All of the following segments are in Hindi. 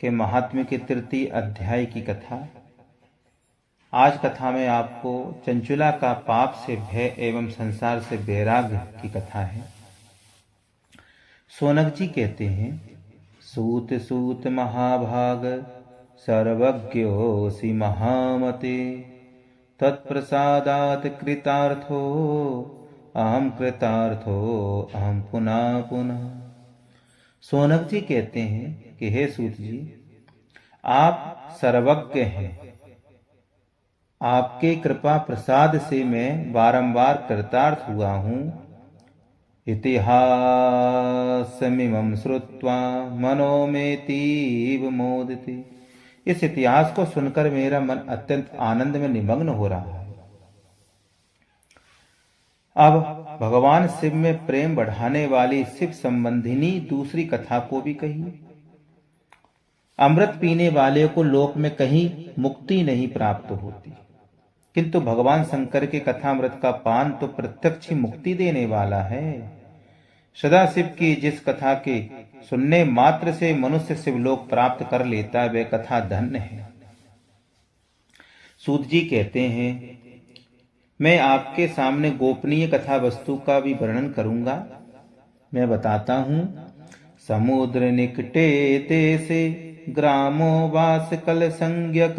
के महात्म्य के तृतीय अध्याय की कथा। आज कथा में आपको चंचुला का पाप से भय एवं संसार से वैराग्य की कथा है। सोनक जी कहते हैं, सूत सूत महाभाग सर्वज्ञोऽसि महामते, तत्प्रसादात् कृतार्थो अहम कृतार्थो अहम पुनः पुनः। सोनक जी कहते हैं कि हे सूत जी, आप सर्वज्ञ हैं। आपके कृपा प्रसाद से मैं बारंबार कृतार्थ हुआ हूँ। इतिहासमिमं श्रुत्वा मनो में तीव मोदिते। इस इतिहास को सुनकर मेरा मन अत्यंत आनंद में निमग्न हो रहा है। अब भगवान शिव में प्रेम बढ़ाने वाली शिव संबंधिनी दूसरी कथा को भी कही। अमृत पीने वाले को लोक में कहीं मुक्ति नहीं प्राप्त होती, किंतु भगवान शंकर के कथामृत का पान तो प्रत्यक्ष मुक्ति देने वाला है। सदा शिव की जिस कथा के सुनने मात्र से मनुष्य शिवलोक प्राप्त कर लेता है, वह कथा धन्य है। सूत जी कहते हैं, मैं आपके सामने गोपनीय कथा वस्तु का भी वर्णन करूंगा। मैं बताता हूं। समुद्र निकटे देशे ग्रामो वास कल संज्ञक,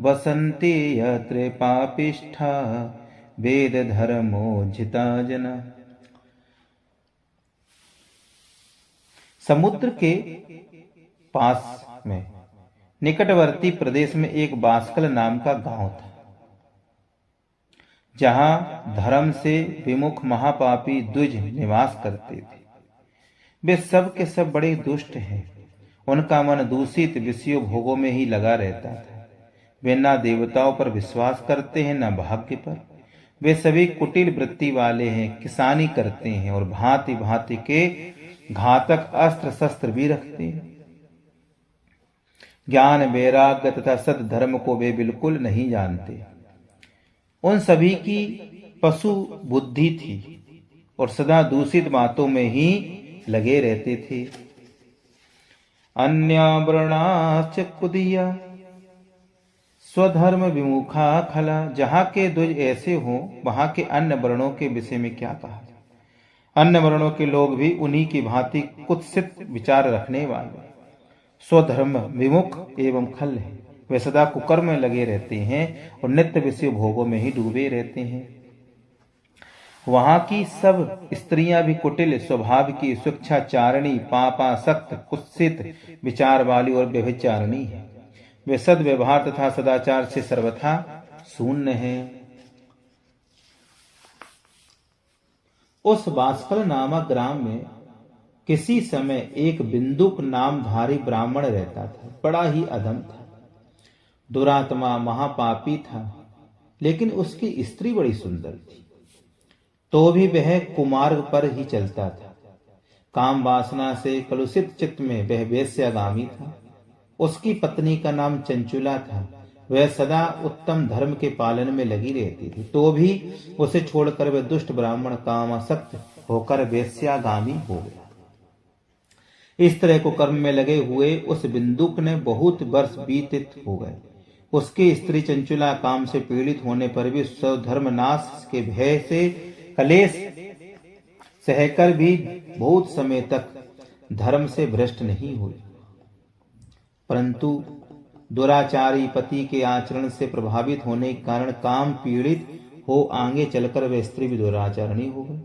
बसंती यत्र पापिष्ठा वेद धर्मोज्झिता जना। समुद्र के पास में निकटवर्ती प्रदेश में एक बासकल नाम का गांव था, जहां धर्म से विमुख महापापी द्विज निवास करते थे। वे सब के सब बड़े दुष्ट हैं। उनका मन दूषित विषयों भोगों में ही लगा रहता था। वे न देवताओं पर विश्वास करते हैं, न भाग्य पर। वे सभी कुटिल वृत्ति वाले हैं, किसानी करते हैं और भांति भांति के घातक अस्त्र शस्त्र भी रखते हैं। ज्ञान वैराग्य तथा सद धर्म को वे बिल्कुल नहीं जानते। उन सभी की पशु बुद्धि थी और सदा दूषित बातों में ही लगे रहते थे। अन्यावरणाश्च कुदिया स्वधर्म विमुखा खला। जहां के द्विज ऐसे हों, वहां के अन्य वर्णों के विषय में क्या कहा। अन्य वर्णों के लोग भी उन्हीं की भांति कुत्सित विचार रखने वाले स्वधर्म विमुख एवं खल है। वे सदा कुकर्म में लगे रहते हैं और नित्य विषय भोगों में ही डूबे रहते हैं। वहां की सब स्त्रियां भी कुटिल स्वभाव की, स्वेच्छाचारिणी, पापासक्त, कुत्सित विचार वाली और व्यभिचारिणी है। वे सद्व्यवहार तथा सदाचार से सर्वथा शून्य हैं। उस बासकल नामक ग्राम में किसी समय एक बिंदुक नामधारी ब्राह्मण रहता था। बड़ा ही अधम था, दुरात्मा, महापापी था, लेकिन उसकी स्त्री बड़ी सुंदर थी। तो भी वह कुमार्ग पर ही चलता था। काम वासना से कलुषित चित्त में वह वेश्यागामी था। उसकी पत्नी का नाम चंचुला था। वह सदा उत्तम धर्म के पालन में लगी रहती थी, तो भी उसे छोड़कर वह दुष्ट ब्राह्मण कामासक्त होकर वेश्यागामी हो गया। इस तरह को कर्म में लगे हुए उस बिंदुक ने बहुत वर्ष बीतित हो गए। उसकी स्त्री चंचुला काम से पीड़ित होने पर भी स्वधर्मनाश के भय से कलेश सहकर भी बहुत समय तक धर्म से भ्रष्ट नहीं हुई। परंतु दुराचारी पति के आचरण से प्रभावित होने के कारण काम पीड़ित हो आगे चलकर वह स्त्री भी दुराचारणी हो गई।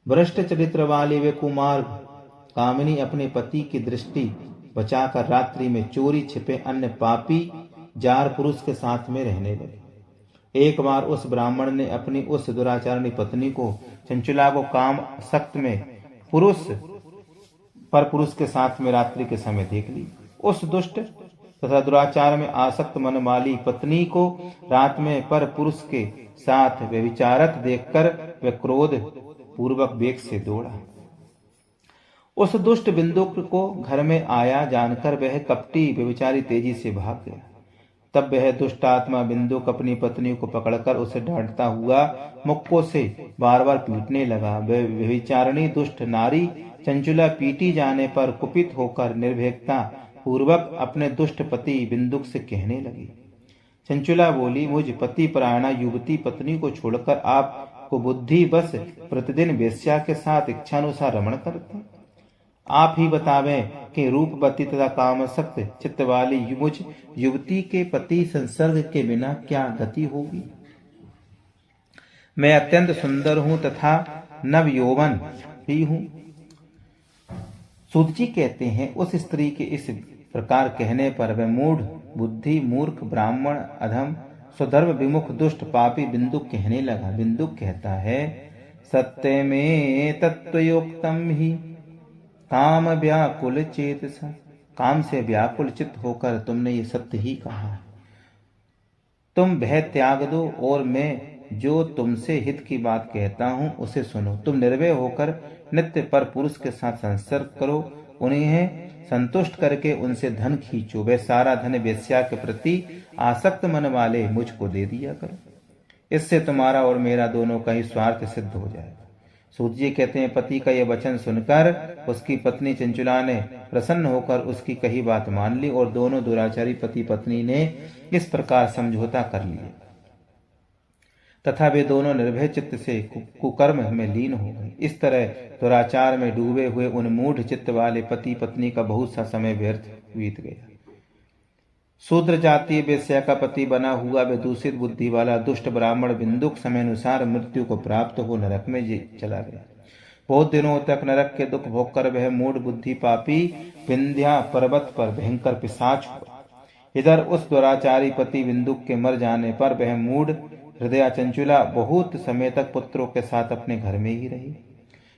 भ्रष्ट चरित्र वाले वे कुमार कामिनी अपने पति की दृष्टि बचाकर रात्रि में चोरी छिपे अन्य पापी जार पुरुष के साथ में रहने लगे। एक बार उस ब्राह्मण ने अपनी उस दुराचारणी पत्नी को, चंचुला को, काम सक्त में पुरुष के साथ में रात्रि के समय देख ली। उस दुष्ट तथा दुराचार में आसक्त मन वाली पत्नी को रात में पर पुरुष के साथ व्यभिचारत देखकर वह क्रोध पूर्वक वेग से दौड़ा। उस दुष्ट बिंदुक को घर में आया जानकर वह कपटी व्यभिचारी तेजी से भाग गया। तब वह दुष्ट आत्मा बिंदुक अपनी पत्नी को पकड़कर उसे डांटता हुआ मुक्कों से बार बार पीटने लगा। वह व्यभिचारिणी दुष्ट नारी चंचुला पीटी जाने पर कुपित होकर निर्भीकता पूर्वक अपने दुष्ट पति बिंदुक से कहने लगी। चंचुला बोली, मुझ पति परायणा युवती पत्नी को छोड़कर आपको बुद्धि बस प्रतिदिन वेश्या के साथ इच्छानुसार रमण करते। आप ही बतावें कि रूपवती तथा कामसक्त चित्त वाली मुझ युवती के पति संसर्ग के बिना क्या गति होगी। मैं अत्यंत सुंदर हूं तथा नव यौवन भी हूं। सूत जी कहते हैं, उस स्त्री के इस प्रकार कहने पर वह मूढ़ बुद्धि मूर्ख ब्राह्मण अधम स्वधर्म विमुख दुष्ट पापी बिंदुक कहने लगा। बिंदुक कहता है, सत्य में तत्वयोक्तम ही काम व्याकुल चेतसा। काम से व्याकुल चित्त होकर तुमने ये सत्य ही कहा है। तुम भय त्याग दो और मैं जो तुमसे हित की बात कहता हूं उसे सुनो। तुम निर्भय होकर नित्य पर पुरुष के साथ संसर्ग करो, उन्हें संतुष्ट करके उनसे धन खींचो। वे सारा धन वेश्या के प्रति आसक्त मन वाले मुझको दे दिया करो। इससे तुम्हारा और मेरा दोनों का ही स्वार्थ सिद्ध हो जाएगा। सूत जी कहते हैं, पति का यह वचन सुनकर उसकी पत्नी चंचुला ने प्रसन्न होकर उसकी कही बात मान ली और दोनों दुराचारी पति पत्नी ने इस प्रकार समझौता कर लिया तथा वे दोनों निर्भय चित्त से कुकर्म में लीन हो गए। इस तरह दुराचार में डूबे हुए उन मूढ़ चित्त वाले पति पत्नी का बहुत सा समय व्यर्थ बीत गया। शूद्र जातीय वेश्या का पति बना हुआ वे दूषित बुद्धि वाला दुष्ट ब्राह्मण बिंदुक समय अनुसार मृत्यु को प्राप्त हो नरक में चला गया। बहुत दिनों तक नरक के दुख भोगकर वह मूढ़ बुद्धि पापी विंध्या पर्वत पर भयंकर पिशाच हुआ। इधर उस दुराचारी पति बिंदुक के मर जाने पर वह मूढ़ हृदया चंचुला बहुत समय तक पुत्रों के साथ अपने घर में ही रही।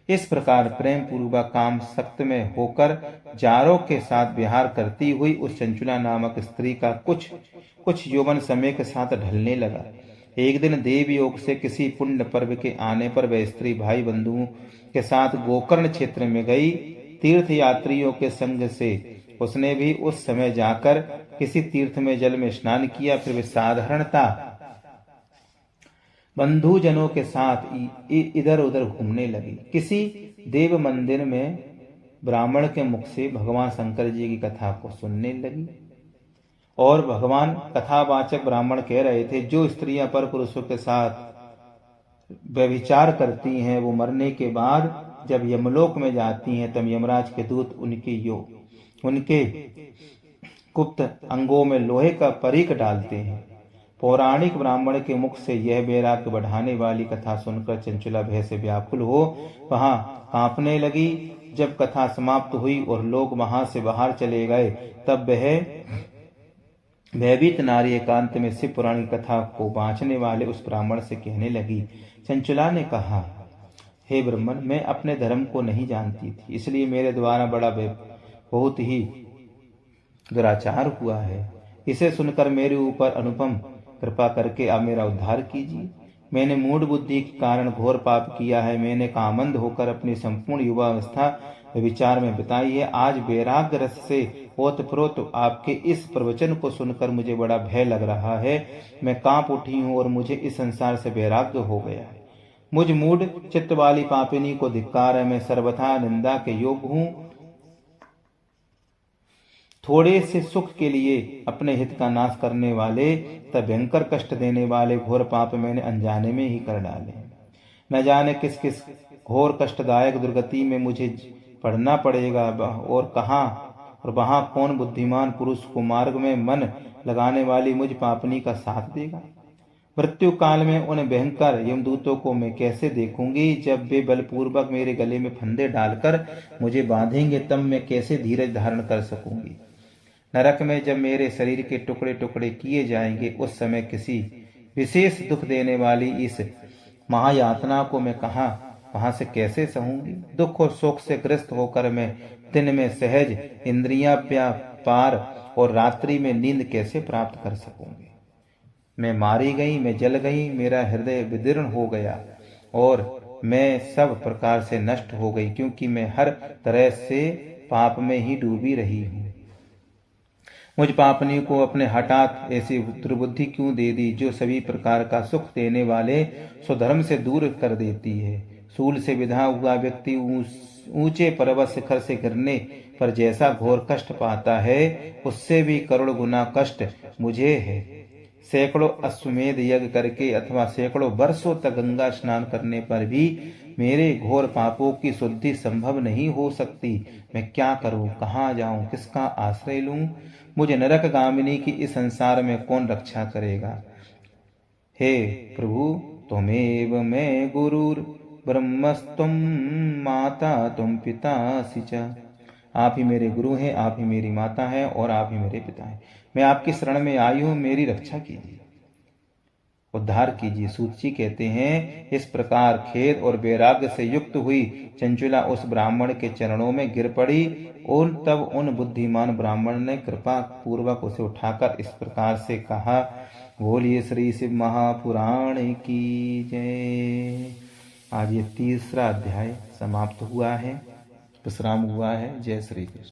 इस प्रकार प्रेम पूर्वक काम सक्त में होकर जारों के साथ विहार करती हुई उस चंचुला नामक स्त्री का कुछ यौवन समय के साथ ढलने लगा। एक दिन देव योग से किसी पुण्य पर्व के आने पर वह स्त्री भाई बंधुओं के साथ गोकर्ण क्षेत्र में गई। तीर्थ यात्रियों के संग से उसने भी उस समय जाकर किसी तीर्थ में जल में स्नान किया। फिर वे साधारणता बंधुजनों के साथ इधर उधर घूमने लगी। किसी देव मंदिर में ब्राह्मण के मुख से भगवान शंकर जी की कथा को सुनने लगी और भगवान कथावाचक ब्राह्मण कह रहे थे, जो स्त्रियां पर पुरुषों के साथ व्यभिचार करती हैं वो मरने के बाद जब यमलोक में जाती हैं तब यमराज के दूत उनके गुप्त अंगों में लोहे का परीक डालते हैं। पौराणिक ब्राह्मण के मुख से यह वैराग्य बढ़ाने वाली कथा सुनकर चंचुला भय से व्याकुल हो वहां कांपने लगी। जब कथा समाप्त हुई और लोग वहां से बाहर चले गए तब वह भयभीत नारी एकांत में शिव पुराण की कथा को बांचने वाले उस ब्राह्मण से कहने लगी। चंचुला ने कहा, हे ब्राह्मण, मैं अपने धर्म को नहीं जानती थी, इसलिए मेरे द्वारा बहुत ही दुराचार हुआ है। इसे सुनकर मेरे ऊपर अनुपम कृपा करके आप मेरा उद्धार कीजिए। मैंने मूढ़ बुद्धि के कारण घोर पाप किया है। मैंने कामंद होकर अपनी संपूर्ण युवावस्था विचार में बिताई है। आज वैराग्य रस से ओतप्रोत आपके इस प्रवचन को सुनकर मुझे बड़ा भय लग रहा है। मैं कांप उठी हूँ और मुझे इस संसार से वैराग्य हो गया है। मुझ मूढ़ चित्त वाली पापिनी को धिक्कार है। मैं सर्वथा निंदा के योग्य हूँ। थोड़े से सुख के लिए अपने हित का नाश करने वाले तब भयंकर कष्ट देने वाले घोर पाप मैंने अनजाने में ही कर डाले। न जाने किस किस घोर कष्टदायक दुर्गति में मुझे पड़ना पड़ेगा और कहाँ और वहां कौन बुद्धिमान पुरुष को मार्ग में मन लगाने वाली मुझ पापनी का साथ देगा। मृत्यु काल में उन भयंकर यमदूतों को मैं कैसे देखूंगी। जब वे बलपूर्वक मेरे गले में फंदे डालकर मुझे बांधेंगे तब मैं कैसे धीरज धारण कर सकूंगी। नरक में जब मेरे शरीर के टुकड़े टुकड़े किए जाएंगे उस समय किसी विशेष दुख देने वाली इस महायातना को मैं वहां से कैसे सहूंगी। दुख और शोक से ग्रस्त होकर मैं दिन में सहज इंद्रियां व्यापार और रात्रि में नींद कैसे प्राप्त कर सकूंगी। मैं मारी गई, मैं जल गई, मेरा हृदय विदीर्ण हो गया और मैं सब प्रकार से नष्ट हो गई, क्योंकि मैं हर तरह से पाप में ही डूबी रही हूँ। मुझ पापनी को अपने हठात ऐसी दुर्बुद्धि क्यों दे दी, जो सभी प्रकार का सुख देने वाले स्वधर्म से दूर कर देती है। शूल से विधा हुआ व्यक्ति ऊंचे पर्वत शिखर से गिरने पर जैसा घोर कष्ट पाता है, उससे भी करोड़ गुना कष्ट मुझे है। सैकड़ों अश्वमेध यज्ञ करके अथवा सैकड़ों वर्षों तक गंगा स्नान करने पर भी मेरे घोर पापों की शुद्धि संभव नहीं हो सकती। मैं क्या करूं, कहाँ जाऊं, किसका आश्रय लूं? मुझे नरक गामिनी की इस संसार में कौन रक्षा करेगा? हे प्रभु, त्वमेव मैं गुरुर ब्रह्मस्त्वं माता तुम पितासि च। आप ही मेरे गुरु हैं, आप ही मेरी माता हैं और आप ही मेरे पिता हैं। मैं आपकी शरण में आई हूं, मेरी रक्षा कीजिए, उद्धार कीजिए। सूत जी कहते हैं, इस प्रकार खेद और वैराग्य से युक्त हुई चंचुला उस ब्राह्मण के चरणों में गिर पड़ी। और तब उन बुद्धिमान ब्राह्मण ने कृपा पूर्वक उसे उठाकर इस प्रकार से कहा, बोलिए श्री शिव महापुराण की जय। आज ये तीसरा अध्याय समाप्त हुआ है, विश्राम हुआ है। जय श्री कृष्ण।